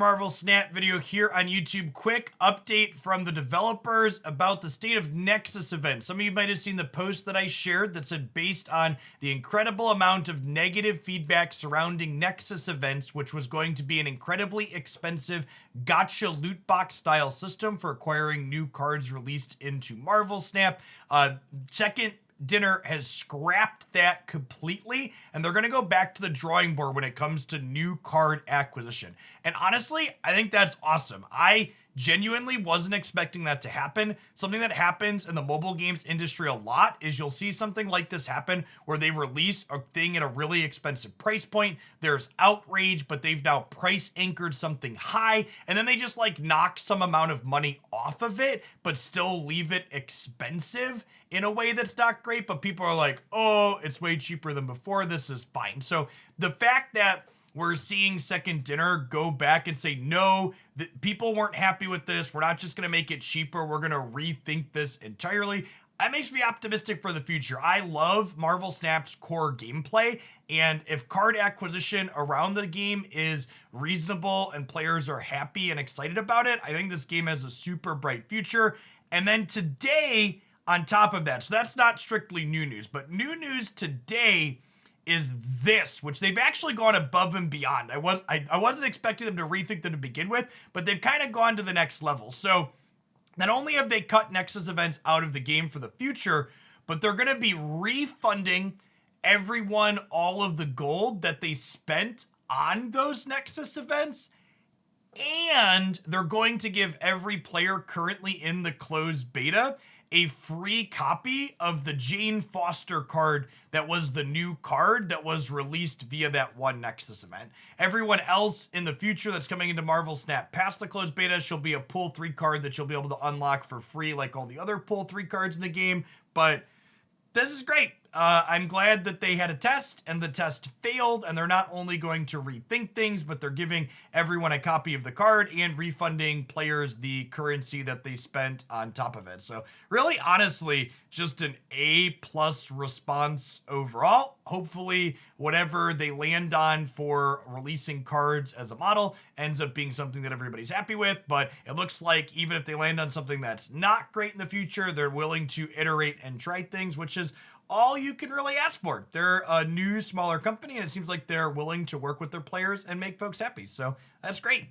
Marvel Snap video here on YouTube. Quick update from the developers about the state of Nexus Events. Some of you might have seen the post that I shared that said based on the incredible amount of negative feedback surrounding Nexus Events, which was going to be an incredibly expensive gacha loot box style system for acquiring new cards released into Marvel Snap. Second Dinner has scrapped that completely, and they're going to go back to the drawing board when it comes to new card acquisition. And honestly, I think that's awesome. I genuinely wasn't expecting that to happen. Something that happens in the mobile games industry a lot is you'll see something like this happen where they release a thing at a really expensive price point. There's outrage, but they've now price anchored something high, and then they just like knock some amount of money off of it, but still leave it expensive in a way that's not great. But people are like, oh, it's way cheaper than before. This is fine. So the fact that we're seeing Second Dinner go back and say, no, people weren't happy with this. We're not just going to make it cheaper. We're going to rethink this entirely. That makes me optimistic for the future. I love Marvel Snap's core gameplay, and if card acquisition around the game is reasonable and players are happy and excited about it, I think this game has a super bright future. And then today, on top of that, so that's not strictly new news, but new news today is this, which they've actually gone above and beyond. I wasn't expecting them to rethink them to begin with, but they've kind of gone to the next level. So not only have they cut Nexus Events out of the game for the future, but they're going to be refunding everyone all of the gold that they spent on those Nexus Events. And they're going to give every player currently in the closed beta a free copy of the Jane Foster card that was the new card that was released via that one Nexus event. Everyone else in the future that's coming into Marvel Snap past the closed beta, she'll be a pull 3 card that you'll be able to unlock for free like all the other pull 3 cards in the game. But this is great. I'm glad that they had a test and the test failed, and they're not only going to rethink things, but they're giving everyone a copy of the card and refunding players the currency that they spent on top of it. So really, honestly, just an A+ response overall. Hopefully, whatever they land on for releasing cards as a model ends up being something that everybody's happy with. But it looks like even if they land on something that's not great in the future, they're willing to iterate and try things, which is all you can really ask for. They're a new, smaller company, and it seems like they're willing to work with their players and make folks happy. So that's great.